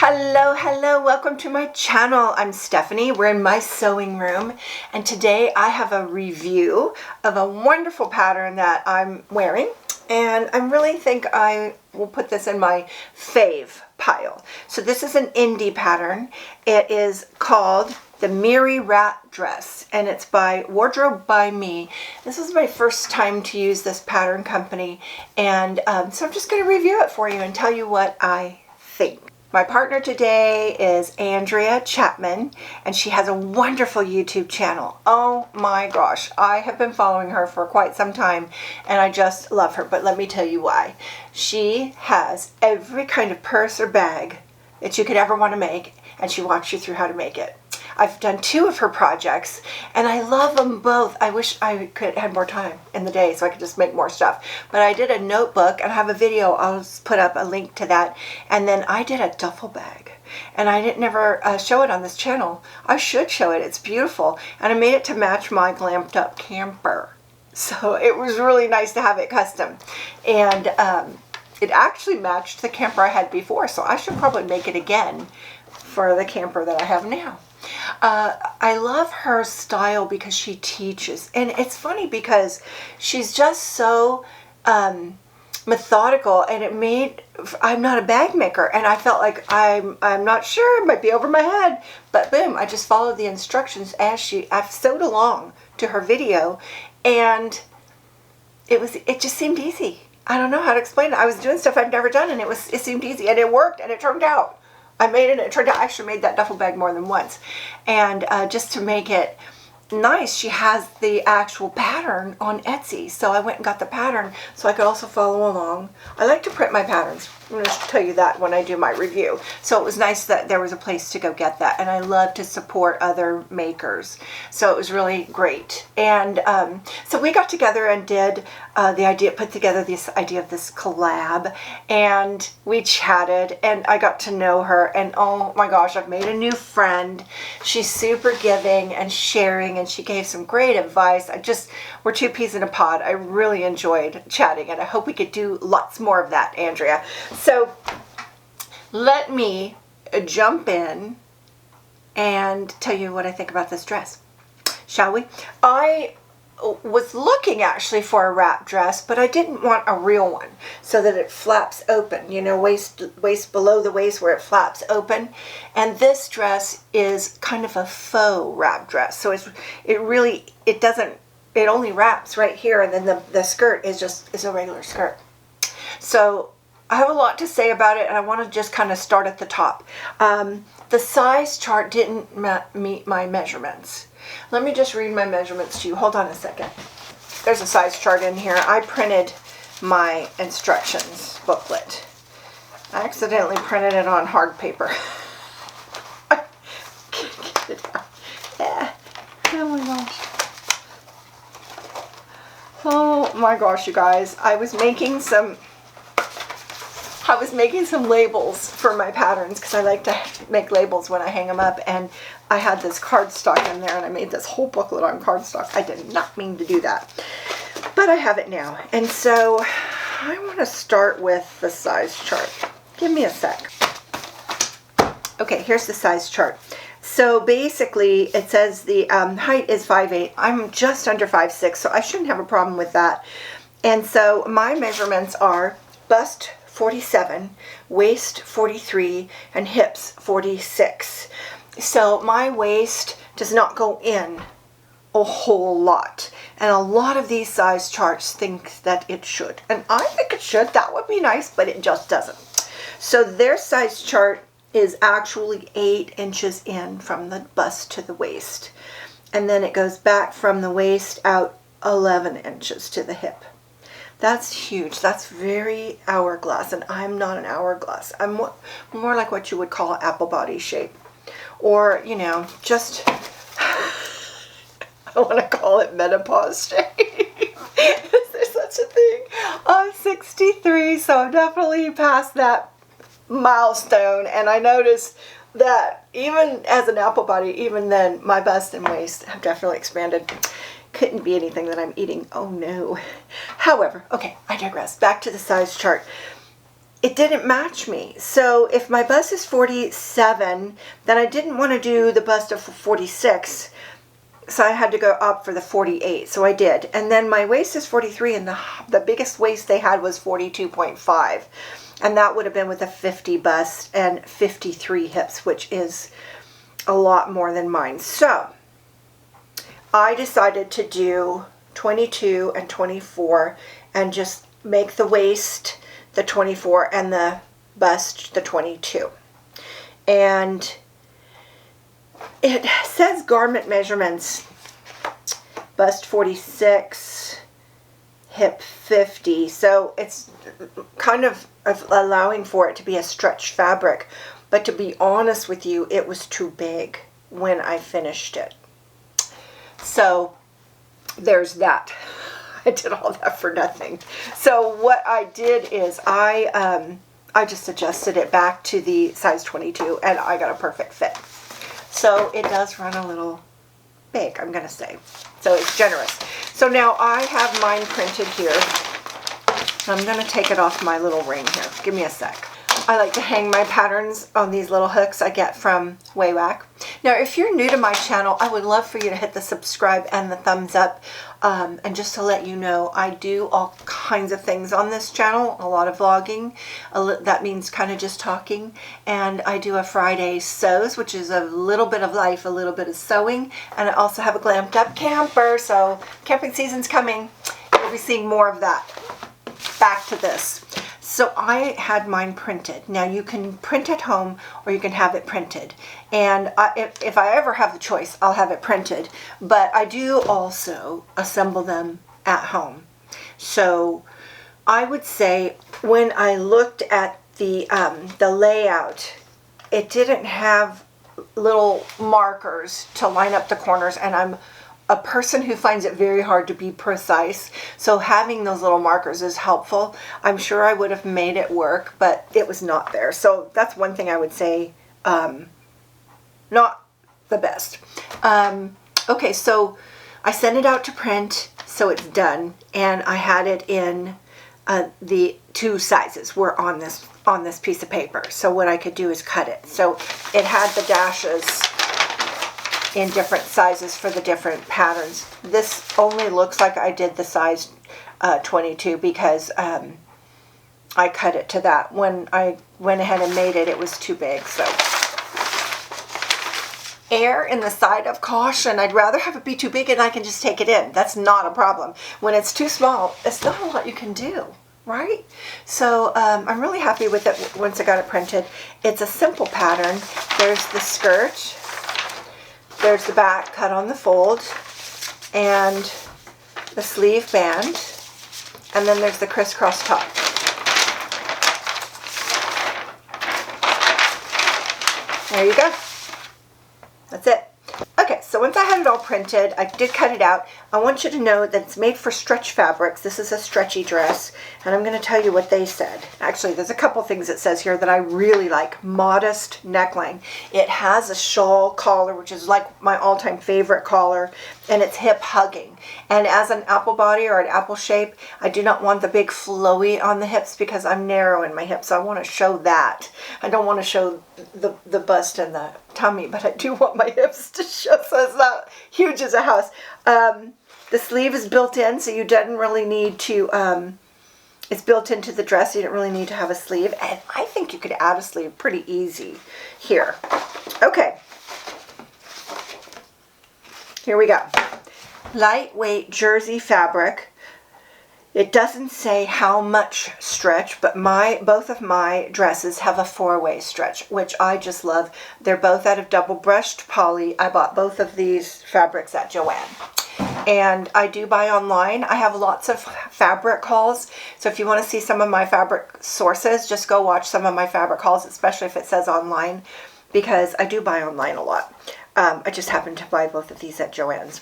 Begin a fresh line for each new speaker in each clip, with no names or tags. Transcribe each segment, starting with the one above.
Hello, welcome to my channel. I'm Stephanie. We're in my sewing room, and today I have a review of a wonderful pattern that I'm wearing, and I really think I will put this in my fave pile. So this is an indie pattern. It is called the Mirri Dress, and it's by Wardrobe by Me. This is my first time to use this pattern company, and so I'm just going to review it for you and tell you what I think. My partner today is Andrea Chapman, and she has a wonderful YouTube channel. Oh my gosh, I have been following her for quite some time, and I just love her, but let me tell you why. She has every kind of purse or bag that you could ever want to make, and she walks you through how to make it. I've done 2 of her projects, and I love them both. I wish I could have more time in the day so I could just make more stuff. But I did a notebook, and I have a video. I'll put up a link to that. And then I did a duffel bag, and I didn't never show it on this channel. I should show it. It's beautiful, and I made it to match my glammed up camper. So it was really nice to have it custom, and it actually matched the camper I had before. So I should probably make it again for the camper that I have now. I love her style because she teaches, and it's funny because she's just so methodical, and it made, I'm not a bag maker, and I felt like I'm not sure, it might be over my head, but boom, I just followed the instructions as I've sewed along to her video, and it just seemed easy. I don't know how to explain it. I was doing stuff I'd never done, and it seemed easy, and it worked, and it turned out. I made it, and it turned out I actually made that duffel bag more than once. And just to make it nice, she has the actual pattern on Etsy. So I went and got the pattern so I could also follow along. I like to print my patterns. I'm going to tell you that when I do my review. So it was nice that there was a place to go get that. And I love to support other makers. So it was really great. And so we got together and did put together this idea of this collab. And we chatted, and I got to know her. And oh my gosh, I've made a new friend. She's super giving and sharing, and she gave some great advice. We're 2 peas in a pod. I really enjoyed chatting, and I hope we could do lots more of that, Andrea. So let me jump in and tell you what I think about this dress, shall we? I was looking actually for a wrap dress, but I didn't want a real one so that it flaps open, you know, waist below the waist where it flaps open. And this dress is kind of a faux wrap dress, so it only wraps right here, and then the skirt is a regular skirt. So I have a lot to say about it, and I want to just kind of start at the top. The size chart didn't meet my measurements. Let me just read my measurements to you. Hold on a second. There's a size chart in here. I printed my instructions booklet. I accidentally printed it on hard paper. I can't get it out. Yeah. Oh my gosh. Oh my gosh, you guys. I was making some labels for my patterns because I like to make labels when I hang them up, and I had this cardstock in there, and I made this whole booklet on cardstock. I did not mean to do that, but I have it now. And so I want to start with the size chart. Give me a sec. Okay, here's the size chart. So basically it says the height is 5'8". I'm just under 5'6", so I shouldn't have a problem with that. And so my measurements are bust 47, waist 43, and hips 46. So my waist does not go in a whole lot. And a lot of these size charts think that it should. And I think it should. That would be nice, but it just doesn't. So their size chart is actually 8 inches in from the bust to the waist. And then it goes back from the waist out 11 inches to the hip. That's huge. That's very hourglass, and I'm not an hourglass. I'm more like what you would call apple body shape. Or, you know, just, I want to call it menopause shape. Is there such a thing? I'm 63, so I'm definitely past that milestone, and I noticed that even as an apple body, even then, my bust and waist have definitely expanded. Couldn't be anything that I'm eating. Oh no. However, okay, I digress. Back to the size chart. it didn't match me. So if my bust is 47, then I didn't want to do the bust of 46. So I had to go up for the 48. So I did. And then my waist is 43, and the biggest waist they had was 42.5. And that would have been with a 50 bust and 53 hips, which is a lot more than mine. So I decided to do 22 and 24 and just make the waist the 24 and the bust the 22. And it says garment measurements, bust 46, hip 50. So it's kind of allowing for it to be a stretch fabric. But to be honest with you, it was too big when I finished it. So there's that. I did all that for nothing. So what I did is I just adjusted it back to the size 22, and I got a perfect fit. So it does run a little big, I'm going to say. So it's generous. So now I have mine printed here. I'm going to take it off my little ring here. Give me a sec. I like to hang my patterns on these little hooks I get from Waywack. Now, if you're new to my channel, I would love for you to hit the subscribe and the thumbs up. And just to let you know, I do all kinds of things on this channel. A lot of vlogging. That means kind of just talking. And I do a Friday sews, which is a little bit of life, a little bit of sewing. And I also have a glammed up camper. So camping season's coming. You'll be seeing more of that. Back to this. So I had mine printed. Now you can print at home or you can have it printed. And if I ever have the choice, I'll have it printed. But I do also assemble them at home. So I would say when I looked at the layout, it didn't have little markers to line up the corners, and I'm a person who finds it very hard to be precise, so having those little markers is helpful. I'm sure I would have made it work, but it was not there. So that's one thing I would say, not the best. Okay, so I sent it out to print, so it's done, and I had it in the two sizes were on this piece of paper. So what I could do is cut it. So it had the dashes in different sizes for the different patterns. This only looks like I did the size 22 because I cut it to that. When I went ahead and made it, it was too big. So err in the side of caution. I'd rather have it be too big and I can just take it in. That's not a problem. When it's too small, it's not a lot you can do, right? So I'm really happy with it once I got it printed. It's a simple pattern. There's the skirt. There's the back cut on the fold, and the sleeve band, and then there's the crisscross top. There you go. That's it. Okay, so once I had it all printed, I did cut it out. I want you to know that it's made for stretch fabrics. This is a stretchy dress, and I'm going to tell you what they said. Actually, there's a couple things it says here that I really like. Modest neckline. It has a shawl collar, which is like my all-time favorite collar, and it's hip hugging. And as an apple body or an apple shape, I do not want the big flowy on the hips because I'm narrow in my hips. So I want to show that. I don't want to show the bust and the tummy, but I do want my hips to show, so it's not huge as a house. The sleeve is built in, so you didn't really need to, it's built into the dress, you didn't really need to have a sleeve, and I think you could add a sleeve pretty easy here. Okay, here we go. Lightweight jersey fabric. It doesn't say how much stretch, but both of my dresses have a 4-way stretch, which I just love. They're both out of double brushed poly. I bought both of these fabrics at Joann. And I do buy online. I have lots of fabric hauls. So if you want to see some of my fabric sources, just go watch some of my fabric hauls, especially if it says online, because I do buy online a lot. I just happened to buy both of these at Joann's.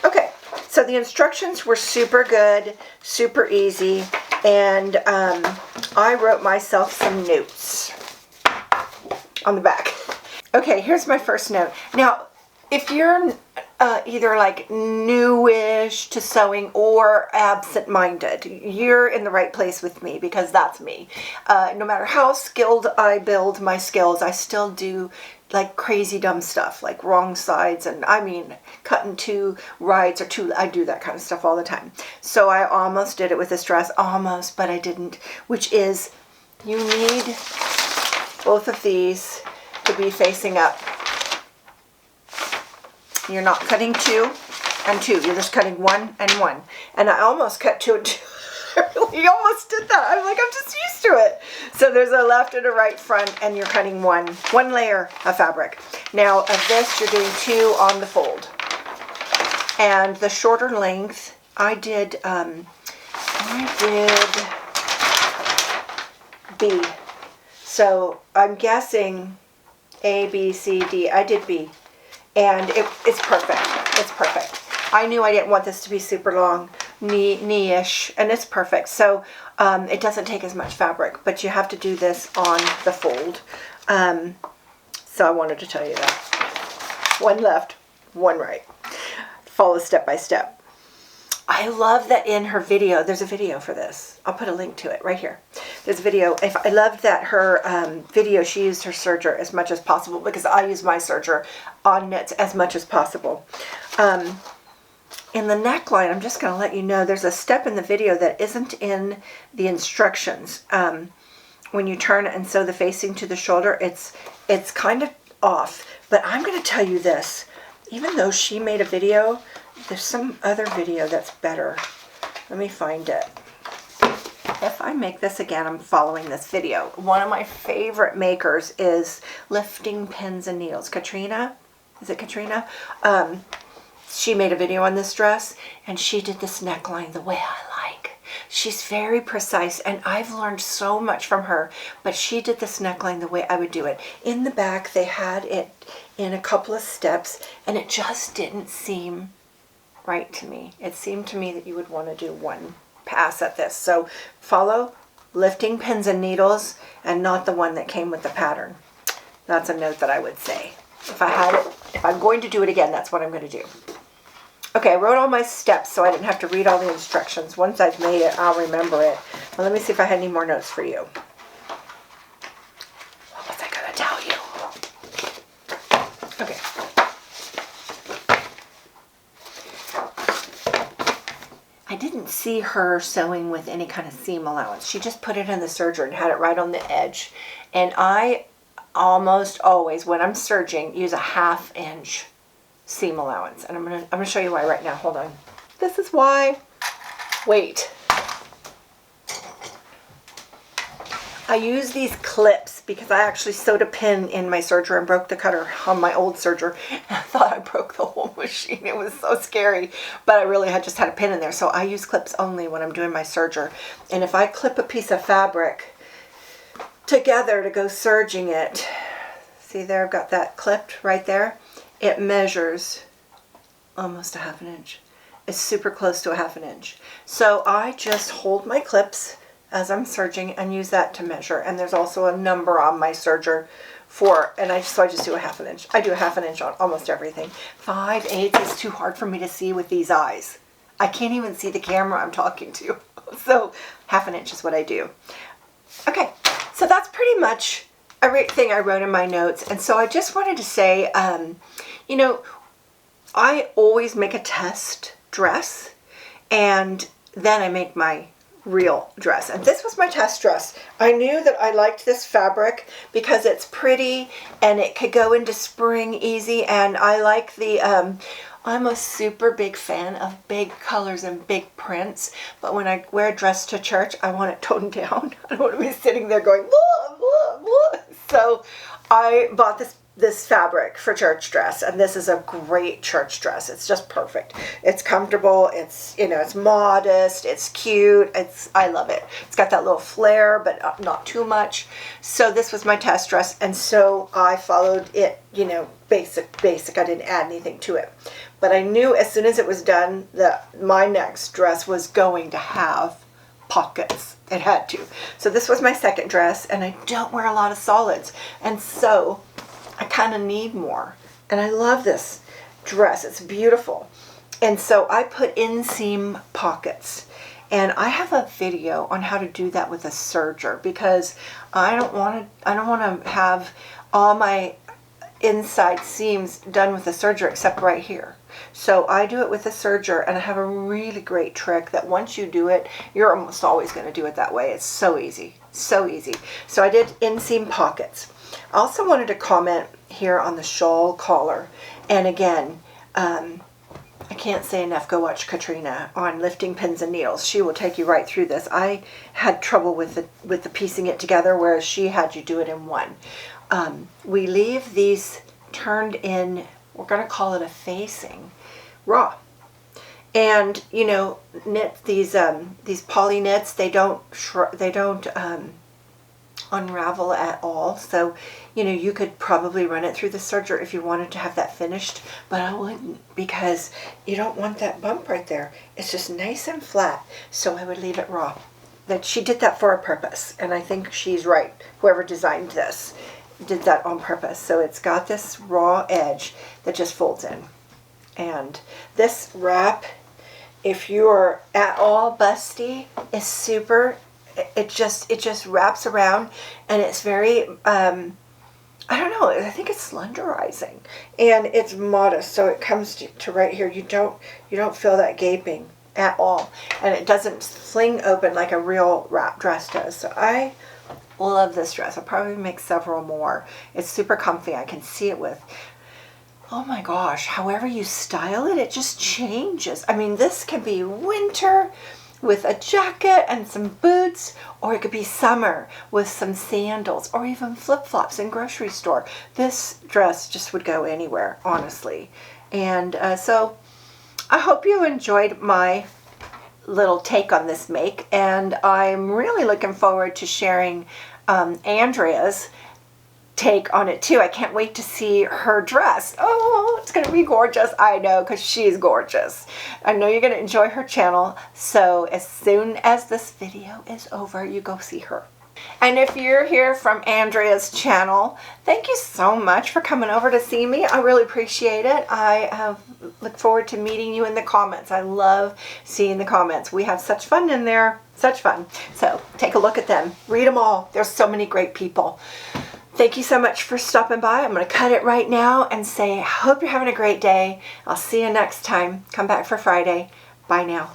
Okay. So the instructions were super good, super easy, and I wrote myself some notes on the back. Okay, here's my first note. Now, if you're either like newish to sewing or absent-minded, you're in the right place with me, because that's me. No matter how skilled I build my skills, I still do like crazy dumb stuff, like wrong sides, and I mean cutting two rides or two. I do that kind of stuff all the time. So I almost did it with this dress, almost, but I didn't, which is, you need both of these to be facing up. You're not cutting 2 and 2. You're just cutting 1 and 1. And I almost cut 2 and 2. I really almost did that. I'm like, I'm just used to it. So there's a left and a right front, and you're cutting one layer of fabric. Now of this, you're doing 2 on the fold. And the shorter length, I did B. So I'm guessing A, B, C, D. I did B. And it's perfect. It's perfect. I knew I didn't want this to be super long, knee-ish, and it's perfect. So it doesn't take as much fabric, but you have to do this on the fold. So I wanted to tell you that. 1 left, 1 right. Follow step by step. I love that in her video, there's a video for this. I'll put a link to it right here. There's a video. I loved that her video, she used her serger as much as possible, because I use my serger on knits as much as possible. In the neckline, I'm just going to let you know, there's a step in the video that isn't in the instructions. When you turn and sew the facing to the shoulder, it's kind of off. But I'm going to tell you this, even though she made a video, there's some other video that's better. Let me find it. If I make this again, I'm following this video. One of my favorite makers is Lifting Pins and Needles. Katrina, is it Katrina? She made a video on this dress, and she did this neckline the way I like. She's very precise, and I've learned so much from her, but she did this neckline the way I would do it. In the back, they had it in a couple of steps, and it just didn't seem right to me. It seemed to me that you would want to do one pass at this. So follow Lifting Pins and Needles, and not the one that came with the pattern. That's a note that I would say. If I had it, if I'm going to do it again, that's what I'm going to do. Okay, I wrote all my steps so I didn't have to read all the instructions. Once I've made it, I'll remember it. Well, let me see if I had any more notes for you. What was I going to tell you? Okay. I didn't see her sewing with any kind of seam allowance. She just put it in the serger and had it right on the edge. And I almost always, when I'm serging, use a 1/2 inch seam allowance. And I'm gonna show you why right now. Hold on. This is why. Wait. I use these clips because I actually sewed a pin in my serger and broke the cutter on my old serger. And I thought I broke the whole machine. It was so scary. But I really had just had a pin in there. So I use clips only when I'm doing my serger. And if I clip a piece of fabric together to go serging it, see there, I've got that clipped right there. It measures almost a 1/2 inch. It's super close to a 1/2 inch. So I just hold my clips as I'm serging and use that to measure. And there's also a number on my serger for, and so I just do a 1/2 inch. I do a 1/2 inch on almost everything. 5/8 is too hard for me to see with these eyes. I can't even see the camera I'm talking to. So 1/2 inch is what I do. Okay, so that's pretty much everything I wrote in my notes. And so I just wanted to say, you know, I always make a test dress and then I make my real dress. And this was my test dress. I knew that I liked this fabric because it's pretty and it could go into spring easy. And I like the, I'm a super big fan of big colors and big prints, but when I wear a dress to church, I want it toned down. I don't want to be sitting there going, blah, blah, blah. So I bought this fabric for church dress, and this is a great church dress. It's just perfect. It's comfortable. It's, you know, it's modest. It's cute. I love it. It's got that little flare, but not too much. So this was my test dress, and so I followed it, you know, basic. I didn't add anything to it. But I knew as soon as it was done that my next dress was going to have pockets. It had to. So this was my second dress, and I don't wear a lot of solids. And so I kind of need more. And I love this. dress. It's beautiful. And so I put inseam pockets. And I have a video on how to do that with a serger, because I don't want to have all my inside seams done with a serger except right here. So I do it with a serger, and I have a really great trick that once you do it, you're almost always going to do it that way. It's so easy, so easy. So I did inseam pockets. I also wanted to comment here on the shawl collar. And again, I can't say enough, go watch Katrina on Lifting Pins and Needles. She will take you right through this. I had trouble with the piecing it together, whereas she had you do it in one. We leave these turned in, we're going to call it a facing, raw. And, you know, knit these poly knits, they don't unravel at all. So, you know, you could probably run it through the serger if you wanted to have that finished, but I wouldn't, because you don't want that bump right there. It's just nice and flat, so I would leave it raw. That she did that for a purpose, and I think she's right. Whoever designed this did that on purpose. So it's got this raw edge that just folds in. And this wrap, if you're at all busty, is super. It just wraps around, and it's very I don't know, I think it's slenderizing, and it's modest, so it comes to right here. You don't feel that gaping at all, and it doesn't fling open like a real wrap dress does. So I love this dress. I'll probably make several more. It's super comfy. I can see it with, oh my gosh, however you style it, it just changes. I mean, this can be winter with a jacket and some boots, or it could be summer with some sandals, or even flip-flops in grocery store. This dress just would go anywhere, honestly. And so I hope you enjoyed my little take on this make, and I'm really looking forward to sharing Andrea's take on it too. I can't wait to see her dress. Oh, it's gonna be gorgeous. I know, because she's gorgeous. I know you're gonna enjoy her channel, so as soon as this video is over, you go see her. And if you're here from Andrea's channel, thank you so much for coming over to see me. I really appreciate it. I look forward to meeting you in the comments. I love seeing the comments. We have such fun in there, such fun. So take a look at them, read them all. There's so many great people. Thank you so much for stopping by. I'm going to cut it right now and say, I hope you're having a great day. I'll see you next time. Come back for Friday. Bye now.